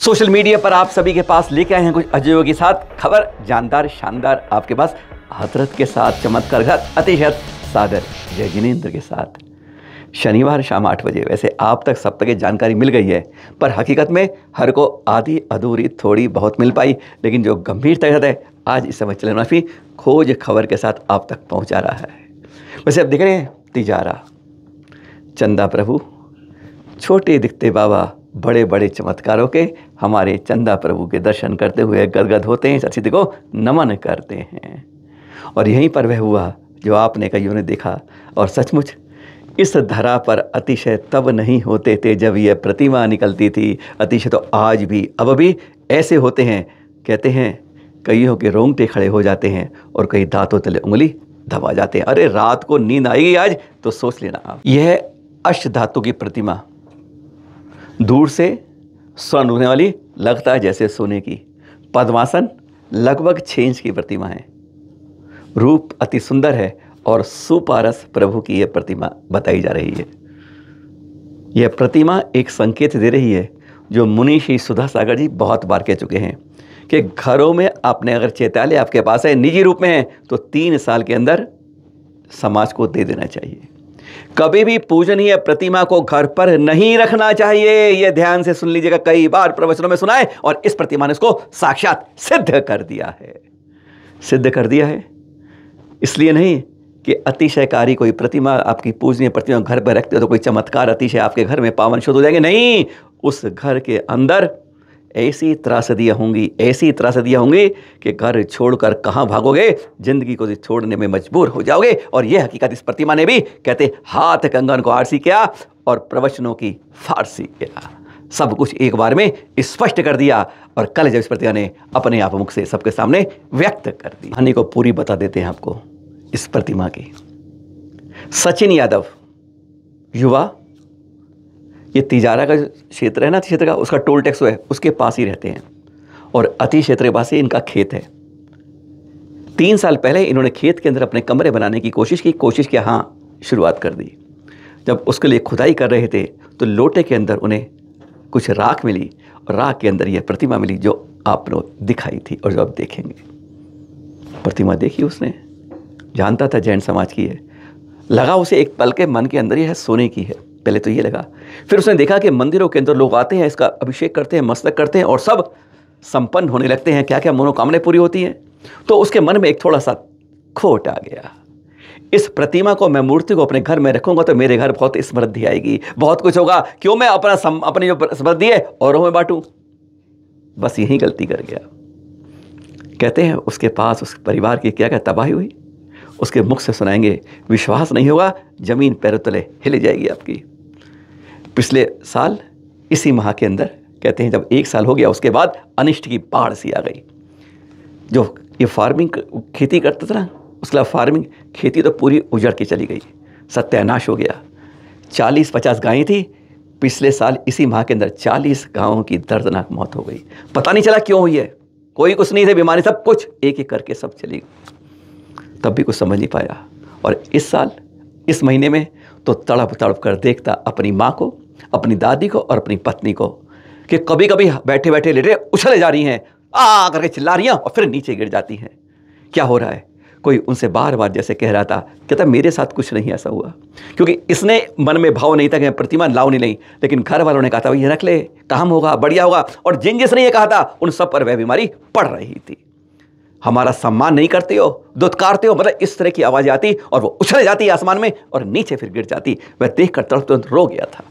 Social media पर आप सभी के पास लेके आए हैं कुछ अजयों के साथ खबर, जानदार शानदार आपके पास हजरत के साथ चमत्कार अतिशत सागर जय जिनेंद्र के साथ शनिवार शाम 8 बजे। वैसे आप तक सब तक ये जानकारी मिल गई है, पर हकीकत में हर को आधी अधूरी थोड़ी बहुत मिल पाई, लेकिन जो गंभीर तहत है आज इस समय चलन माफी खोज खबर के साथ आप तक पहुंचा रहा है। वैसे अब देख रहे हैं तिजारा, चंदा प्रभु, छोटे दिखते बाबा बड़े बड़े चमत्कारों के हमारे चंदा प्रभु के दर्शन करते हुए गदगद होते हैं, सचित को नमन करते हैं। और यहीं पर वह हुआ जो आपने कईयों ने देखा। और सचमुच इस धरा पर अतिशय तब नहीं होते थे जब यह प्रतिमा निकलती थी, अतिशय तो आज भी अब भी ऐसे होते हैं। कहते हैं कईयों के रोंगटे खड़े हो जाते हैं और कई दांतों तले उंगली दबा जाते हैं। अरे रात को नींद आएगी आज तो सोच लेना आप। यह अष्ट धातु की प्रतिमा दूर से स्वर्ण होने वाली, लगता है जैसे सोने की। पद्मासन लगभग 6 इंच की प्रतिमा है। रूप अति सुंदर है और सुपारस प्रभु की यह प्रतिमा बताई जा रही है। यह प्रतिमा एक संकेत दे रही है जो मुनि श्री सुधा सागर जी बहुत बार कह चुके हैं कि घरों में आपने अगर चैत्यालय आपके पास है, निजी रूप में है, तो 3 साल के अंदर समाज को दे देना चाहिए। कभी भी पूजनीय प्रतिमा को घर पर नहीं रखना चाहिए। यह ध्यान से सुन लीजिएगा, कई बार प्रवचनों में सुना है और इस प्रतिमा ने इसको साक्षात सिद्ध कर दिया है। सिद्ध कर दिया है इसलिए नहीं कि अतिशयकारी कोई प्रतिमा, आपकी पूजनीय प्रतिमा घर पर रखते हो तो कोई चमत्कार अतिशय आपके घर में पावन शुद्ध हो जाएंगे। नहीं, उस घर के अंदर ऐसी त्रासदियाँ होंगी, ऐसी त्रासदियाँ होंगी कि घर छोड़कर कहाँ भागोगे, जिंदगी को छोड़ने में मजबूर हो जाओगे। और यह हकीकत इस प्रतिमा ने भी, कहते हाथ कंगन को आरसी किया और प्रवचनों की फारसी किया, सब कुछ एक बार में स्पष्ट कर दिया। और कल जब इस प्रतिमा ने अपने आप मुख से सबके सामने व्यक्त कर दी। कहानी को पूरी बता देते हैं आपको इस प्रतिमा की। सचिन यादव युवा, ये तिजारा का क्षेत्र है ना, क्षेत्र का उसका टोल टैक्स है, उसके पास ही रहते हैं और अति क्षेत्रवासी इनका खेत है। 3 साल पहले इन्होंने खेत के अंदर अपने कमरे बनाने की कोशिश की, हाँ शुरुआत कर दी। जब उसके लिए खुदाई कर रहे थे तो लोटे के अंदर उन्हें कुछ राख मिली और राख के अंदर यह प्रतिमा मिली जो आपने दिखाई थी। और जो आप देखेंगे प्रतिमा देखी उसने, जानता था जैन समाज की है, लगा उसे एक पल के मन के अंदर यह सोने की है, पहले तो ये लगा। फिर उसने देखा कि मंदिरों के अंदर लोग आते हैं, इसका अभिषेक करते हैं, मस्तक करते हैं और सब संपन्न होने लगते हैं, क्या क्या मनोकामनाएं पूरी होती हैं। तो उसके मन में एक थोड़ा सा खोट आ गया, इस प्रतिमा को, मैं मूर्ति को अपने घर में रखूंगा तो मेरे घर बहुत समृद्धि आएगी, बहुत कुछ होगा, क्यों मैं अपनी जो समृद्धि है औरों में बांटूं। बस यही गलती कर गया। कहते हैं उसके पास उस परिवार की क्या क्या तबाही हुई, उसके मुख से सुनाएंगे, विश्वास नहीं होगा, जमीन पैरों तले हिल जाएगी आपकी। पिछले साल इसी माह के अंदर, कहते हैं जब 1 साल हो गया, उसके बाद अनिष्ट की बाढ़ सी आ गई। जो ये फार्मिंग खेती करता था ना, उसके बाद फार्मिंग खेती तो पूरी उजड़ के चली गई, सत्यानाश हो गया। 40-50 गायें थी, पिछले साल इसी माह के अंदर 40 गायों की दर्दनाक मौत हो गई। पता नहीं चला क्यों हुई है, कोई कुछ नहीं थे, बीमारी सब कुछ एक एक करके सब चली गई, तब भी कुछ समझ नहीं पाया। और इस साल इस महीने में तो तड़प तड़प कर देखता अपनी माँ को, अपनी दादी को और अपनी पत्नी को कि कभी कभी बैठे बैठे लेटे उछले जा रही हैं, आ करके चिल्ला रही हैं और फिर नीचे गिर जाती हैं। क्या हो रहा है? कोई उनसे बार बार जैसे कह रहा था, कहता मेरे साथ कुछ नहीं ऐसा हुआ, क्योंकि इसने मन में भाव नहीं था कि मैं प्रतिमा लाऊं नहीं, लेकिन घर वालों ने कहा था ये रख ले, काम होगा, बढ़िया होगा। और जिसने ये कहा था उन सब पर वह बीमारी पड़ रही थी। हमारा सम्मान नहीं करते हो, दुत्कारते हो, मतलब इस तरह की आवाज़ आती और वो उछल जाती आसमान में और नीचे फिर गिर जाती। वह देखकर तुरंत रो गया था।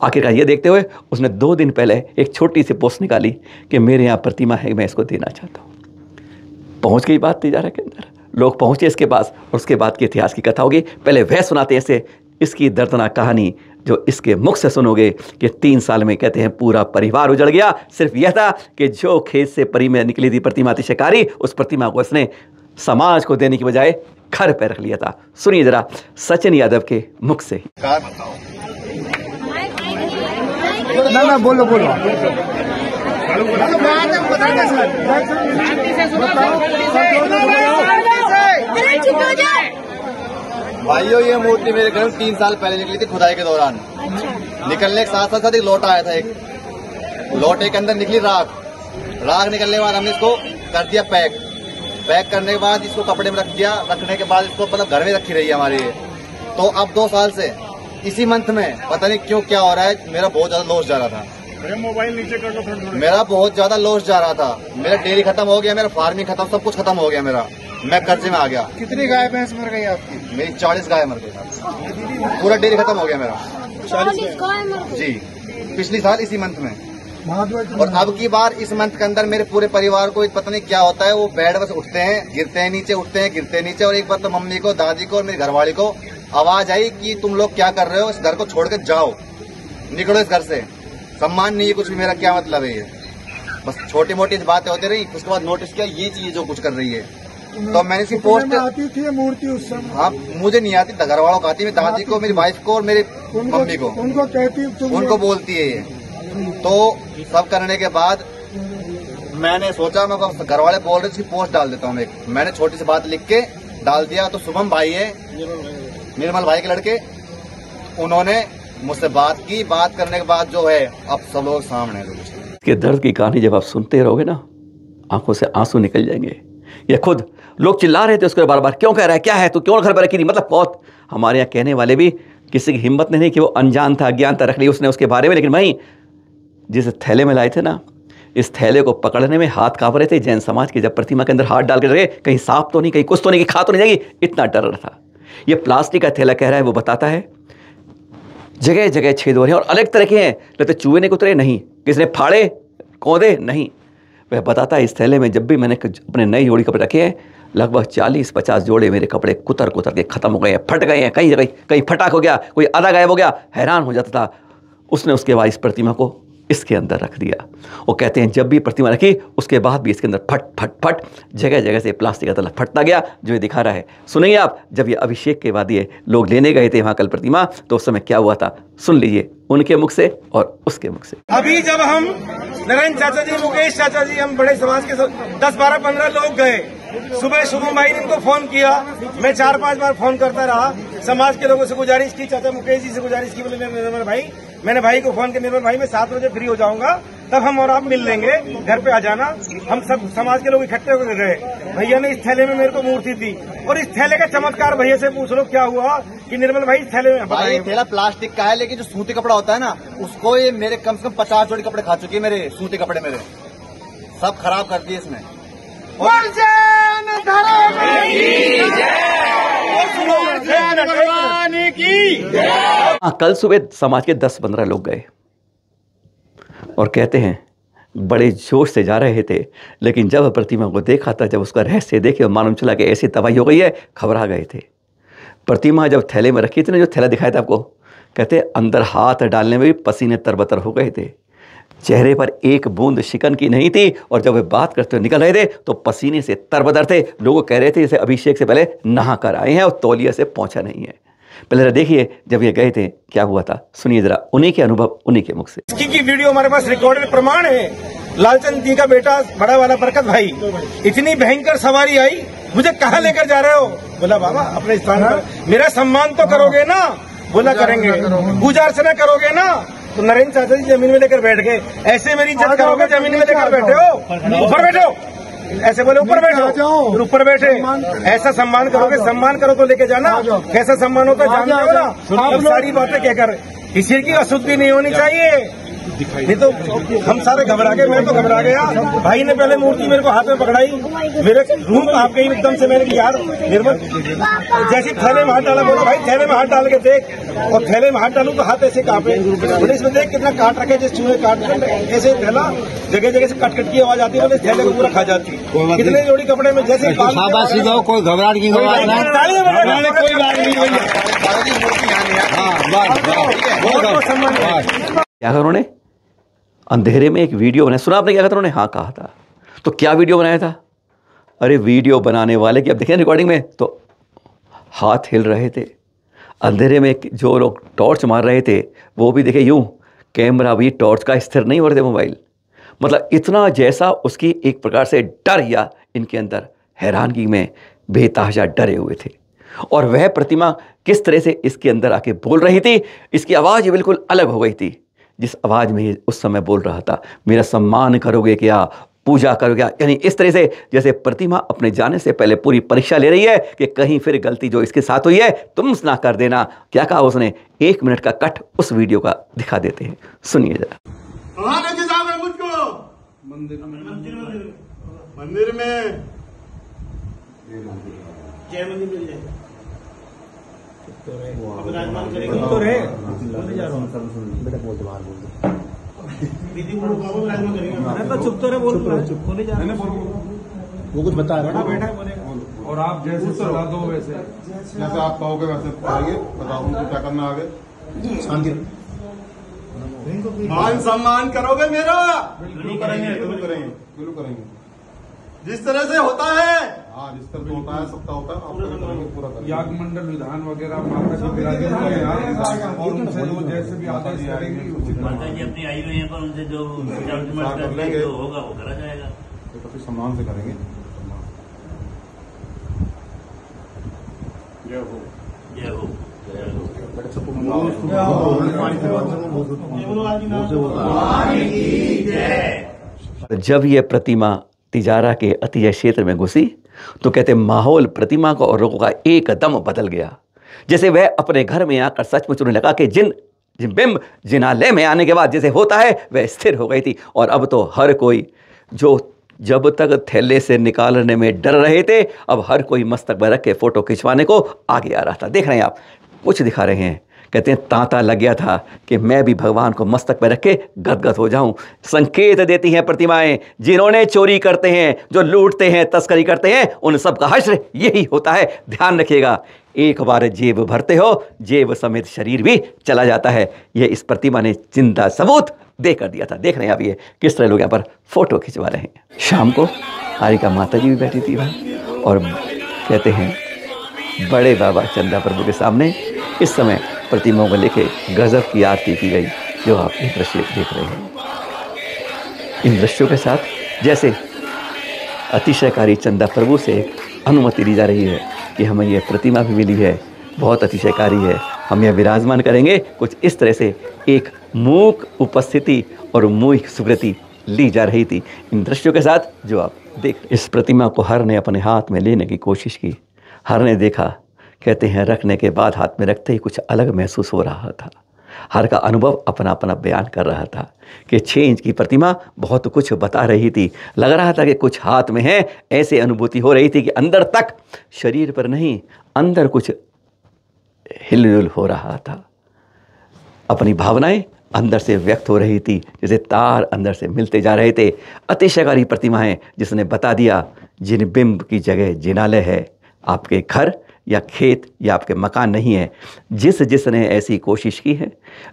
आखिरकार ये देखते हुए उसने 2 दिन पहले एक छोटी सी पोस्ट निकाली कि मेरे यहाँ प्रतिमा है, मैं इसको देना चाहता हूँ। पहुँच गई बात तिजारा के अंदर, लोग पहुँचे इसके पास और उसके बाद के इतिहास की कथा होगी। पहले वह सुनाते ऐसे इसकी दर्दनाक कहानी जो इसके मुख से सुनोगे कि 3 साल में, कहते हैं पूरा परिवार उजड़ गया। सिर्फ यह था कि जो खेत से परी में निकली थी प्रतिमा अतिशयकारी, उस प्रतिमा को इसने समाज को देने की बजाय घर पर रख लिया था। सुनिए जरा सचिन यादव के मुख से। ना बोलो भाइयों, ये मूर्ति मेरे घर में 3 साल पहले निकली थी खुदाई के दौरान। निकलने के साथ साथ एक लौटा आया था एक, लोटे के अंदर निकली राख। राख निकलने के बाद हमने इसको कर दिया पैक। पैक करने के बाद इसको कपड़े में रख दिया। रखने के बाद इसको मतलब घर में रखी रही है हमारे ये। तो अब 2 साल से इसी मंथ में पता नहीं क्यों क्या हो रहा है, मेरा बहुत ज्यादा लॉस जा रहा था। मोबाइल नीचे कर लो थोड़ा। मेरा बहुत ज्यादा लॉस जा रहा था। मेरा डेयरी खत्म हो गया, मेरा फार्मिंग खत्म, सब कुछ खत्म हो गया मेरा। मैं कर्जे में आ गया। कितनी गाय भैंस मर गई आपकी? मेरी 40 गाय मर गई। पूरा डेयरी खत्म हो गया मेरा। 40 गाय मर गई जी, पिछली साल इसी मंथ में। और अब की बार इस मंथ के अंदर मेरे पूरे परिवार को पता नहीं क्या होता है, वो बेड बस उठते हैं, गिरते हैं नीचे, उठते हैं, गिरते हैं नीचे। और एक बार तो मम्मी को, दादी को और मेरी घरवाली को आवाज आई कि तुम लोग क्या कर रहे हो, इस घर को छोड़ कर जाओ, निकलो इस घर से। सम्मान नहीं है कुछ भी, मेरा क्या मतलब है ये। बस छोटी मोटी बातें होती रही। उसके बाद नोटिस किया ये चीज जो कुछ कर रही है। तो मैंने इसकी पोस्ट आती थी मूर्ति उस समय? हाँ, मुझे नहीं आती, घर वालों को आती, मेरी दादी को, मेरी वाइफ को और मेरी मम्मी को। उनको कहती, उनको बोलती है ये। तो सब करने के बाद मैंने सोचा मैं घर वाले बोल रहे थे पोस्ट डाल देता हूँ। मैंने छोटी सी बात लिख के डाल दिया। तो शुभम भाई है, निर्मल भाई के लड़के, उन्होंने मुझसे बात की। बात करने के बाद जो है अब सब लोग सामने हैं। इसके दर्द की कहानी जब आप सुनते रहोगे ना, आंखों से आंसू निकल जाएंगे। या खुद लोग चिल्ला रहे थे उसके बार बार, क्यों कह रहा है, क्या है, तू क्यों घर पर रखी नहीं। मतलब बहुत हमारे यहाँ कहने वाले भी किसी की हिम्मत नहीं कि वो अनजान था, अज्ञान था, रख ली उसने उसके बारे में। लेकिन वहीं जिस थैले में लाए थे ना, इस थैले को पकड़ने में हाथ कांप रहे थे जैन समाज के। जब प्रतिमा के अंदर हाथ डाल के रखे, कहीं सांप तो नहीं, कहीं कुछ तो नहीं, कि खा तो नहीं जाएगी, इतना डर रहा था। ये प्लास्टिक का थैला कह रहा है, वो बताता है जगह जगह छेद हो रहे हैं और अलग तरह के हैं। लगता चूहे ने कुतरे नहीं, किसने फाड़े कौदे नहीं। वह बताता है इस थैले में जब भी मैंने अपने नए जोड़ी कपड़े रखे हैं, लगभग 40-50 जोड़े मेरे कपड़े कुतर कुतर के ख़त्म हो गए हैं, फट गए हैं। कहीं जगह कहीं फटाक हो गया, कोई आधा गायब हो गया। हैरान हो जाता था। उसने उसके बाद इस प्रतिमा को इसके अंदर रख दिया। वो कहते हैं जब भी प्रतिमा रखी उसके बाद भी इसके अंदर फट फट फट जगह जगह से प्लास्टिक का तला फटता गया, जो ये दिखा रहा है। सुनिए आप, जब ये अभिषेक के बाद ये लोग लेने गए थे वहाँ कल प्रतिमा, तो उस समय क्या हुआ था, सुन लीजिए उनके मुख से और उसके मुख से। अभी जब हम नरेंद्र चाचा जी, मुकेश चाचा जी, हम बड़े समाज के 10-12-15 लोग गए। सुबह शुभम भाई ने इनको फोन किया, मैं 4-5 बार फोन करता रहा। समाज के लोगों से गुजारिश की, चाचा मुकेश जी से गुजारिश की, बोले निर्मल भाई, मैंने भाई को फोन किया, निर्मल भाई मैं 7 बजे फ्री हो जाऊंगा, तब हम और आप मिल लेंगे, घर पे आ जाना। हम सब समाज के लोग इकट्ठे होकर गए। भैया ने इस थैले में मेरे को मूर्ति दी, और इस थैले का चमत्कार भैया से पूछ लो क्या हुआ कि निर्मल भाई इस थैले में। भाई थैला प्लास्टिक का है, लेकिन जो सूती कपड़ा होता है ना, उसको ये मेरे कम से कम 50 जोड़ी कपड़े खा चुकी है। मेरे सूती कपड़े मेरे सब खराब कर दिए इसने। कल सुबह समाज के 10-15 लोग गए और कहते हैं बड़े जोश से जा रहे थे, लेकिन जब प्रतिमा को देखा था, जब उसका रहस्य देखे, मालूम चला कि ऐसी तबाही हो गई है, घबरा गए थे। प्रतिमा जब थैले में रखी थी ना, जो थैला दिखाया था आपको, कहते अंदर हाथ डालने में भी पसीने तरबतर हो गए थे। चेहरे पर एक बूंद शिकन की नहीं थी, और जब वे बात करते हुए निकल रहे थे तो पसीने से तरबतर थे। लोग कह रहे थे जैसे अभिषेक से पहले नहा कर आए हैं और तौलिया से पहुंचा नहीं है। पहले देखिए जब ये गए थे क्या हुआ था, सुनिए जरा उन्हीं के अनुभव उन्हीं के मुख से। इसकी वीडियो हमारे पास रिकॉर्डेड प्रमाण है। लालचंद जी का बेटा बड़ा वाला बरकत भाई, इतनी भयंकर सवारी आई, मुझे कहाँ लेकर जा रहे हो? बोला बाबा अपने स्थान पर, मेरा सम्मान तो करोगे ना? बोला करेंगे। पूजा अर्चना करोगे ना? तो नरेंद्र चाचा जी जमीन में लेकर बैठ गए। ऐसे मेरी इज्जत करोगे? जमीन में लेकर बैठे हो, ऊपर बैठो। ऐसे बोले ऊपर बैठो, फिर ऊपर बैठे। ऐसा सम्मान करोगे? सम्मान करो तो लेके जाना। कैसा सम्मान होता है जानते हो ना? आप सारी बातें कहकर किसी की अशुद्धि नहीं होनी चाहिए। नहीं तो हम सारे घबरा गए, मैं तो घबरा गया। भाई ने पहले मूर्ति मेरे को हाथ में पकड़ाई, मेरे रूम कहाँ गई एकदम से। मैंने यार निर्मल, जैसे थैले में हाथ डाला, बोला भाई थैले में हाथ डाल के देख, और थैले में हाथ डालूं तो हाथ ऐसे कांपे। बोले इसमें देख कितना काट रखे, जैसे चूहे काट रखे, ऐसे थैला जगह जगह से कट कट की आवाज आती है। बोले थैले को पूरा खा जाती। कितने जोड़ी कपड़े में जैसे कोई घबराहट की कोई बात नहीं। क्या कहा उन्होंने? अंधेरे में एक वीडियो बनाया। सुना आपने क्या कहा था उन्होंने? हाँ कहा था। तो क्या वीडियो बनाया था? अरे वीडियो बनाने वाले की अब देखें रिकॉर्डिंग में तो हाथ हिल रहे थे। अंधेरे में जो लोग टॉर्च मार रहे थे वो भी देखे यूं, कैमरा भी टॉर्च का स्थिर नहीं हो रहे थे मोबाइल। मतलब इतना जैसा उसकी एक प्रकार से डर या इनके अंदर हैरानगी में बेतहाशा डरे हुए थे। और वह प्रतिमा किस तरह से इसके अंदर आके बोल रही थी, इसकी आवाज़ बिल्कुल अलग हो गई थी। जिस आवाज़ में ये उस समय बोल रहा था, मेरा सम्मान करोगे क्या, पूजा करोगे क्या, यानी इस तरह से जैसे प्रतिमा अपने जाने से पहले पूरी परीक्षा ले रही है कि कहीं फिर गलती जो इसके साथ हुई है तुम ना कर देना। क्या कहा उसने, 1 मिनट का कट उस वीडियो का दिखा देते हैं, सुनिए जरा। मुझको मंदिर में जय मंदिर मिल जाएगा तो रहे बेटा चुप तो रहे बोले जा वो कुछ बता रहा है बेटा और आप जैसे सलाह दो वैसे जैसे आप कहोगे वैसे करेंगे। बताओ उनको क्या करना आगे। शांति मान सम्मान करोगे मेरा। बिल्कुल करेंगे, बिल्कुल करेंगे, बिल्कुल करेंगे। जिस तरह से होता है, हाँ जिस तरह से होता है सबका होता है, आप करेंगे पूरा करेंगे। याग मंडल विधान वगैरह माता जी विराजमान और उनसे जो जैसे भी आदेश करेंगे माता जी अपनी आई हुई है, पर उनसे जो होगा वो करा जाएगा। तो काफी सम्मान से करेंगे। जय हो, जय हो, जय हो। जब ये प्रतिमा तिजारा के अतिशय क्षेत्र में घुसी तो कहते माहौल प्रतिमा को और लोगों का एकदम बदल गया। जैसे वह अपने घर में आकर सचमुच उन्हें लगा कि जिन बिंब जिनालय में आने के बाद जैसे होता है वह स्थिर हो गई थी। और अब तो हर कोई जो जब तक थैले से निकालने में डर रहे थे, अब हर कोई मस्तक पर रख के फोटो खिंचवाने को आगे आ रहा था। देख रहे हैं आप, कुछ दिखा रहे हैं, कहते हैं तांता लग गया था कि मैं भी भगवान को मस्तक पर रख के गदगद हो जाऊं। संकेत देती हैं प्रतिमाएं, जिन्होंने चोरी करते हैं, जो लूटते हैं, तस्करी करते हैं, उन सब का हश्र यही होता है। ध्यान रखिएगा, एक बार जेब भरते हो जेब समेत शरीर भी चला जाता है। ये इस प्रतिमा ने जिंदा सबूत देकर दिया था। देख रहे हैं आप ये किस तरह लोग यहाँ पर फोटो खिंचवा रहे हैं। शाम को हारिका माता जी भी बैठी थी वहाँ और कहते हैं बड़े बाबा चंदा प्रभु के सामने इस समय प्रतिमाओं को लेके गजब की आरती की गई, जो आप ये दृश्य देख रहे हैं। इन दृश्यों के साथ जैसे अतिशयकारी चंदा प्रभु से अनुमति ली जा रही है कि हमें यह प्रतिमा भी मिली है, बहुत अतिशयकारी है, हम यह विराजमान करेंगे। कुछ इस तरह से एक मूक उपस्थिति और मूक सुकृति ली जा रही थी इन दृश्यों के साथ, जो आप देख। इस प्रतिमा को हर ने अपने हाथ में लेने की कोशिश की। हर ने देखा, कहते हैं रखने के बाद हाथ में रखते ही कुछ अलग महसूस हो रहा था। हर का अनुभव अपना अपना बयान कर रहा था कि 6 इंच की प्रतिमा बहुत कुछ बता रही थी। लग रहा था कि कुछ हाथ में है, ऐसी अनुभूति हो रही थी कि अंदर तक, शरीर पर नहीं, अंदर कुछ हिलजुल हो रहा था। अपनी भावनाएं अंदर से व्यक्त हो रही थी, जैसे तार अंदर से मिलते जा रहे थे। अतिशयकारी प्रतिमा है जिसने बता दिया जिन बिंब की जगह जिनालय है, आपके घर या खेत या आपके मकान नहीं है। जिसने ऐसी कोशिश की है,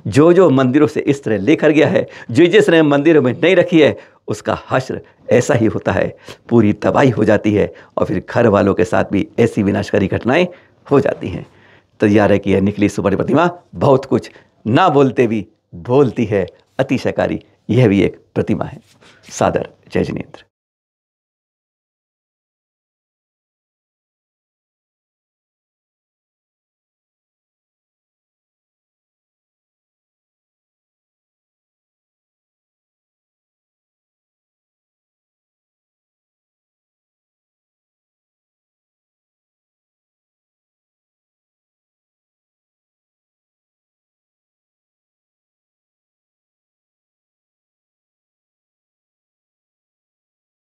जो मंदिरों से इस तरह लेकर गया है, जिसने मंदिरों में नहीं रखी है, उसका हश्र ऐसा ही होता है, पूरी तबाही हो जाती है और फिर घर वालों के साथ भी ऐसी विनाशकारी घटनाएं हो जाती हैं। तैयार है कि यह निकली सुपर प्रतिमा बहुत कुछ ना बोलते भी बोलती है, अतिशयकारी यह भी एक प्रतिमा है। सादर जय जिनेंद्र।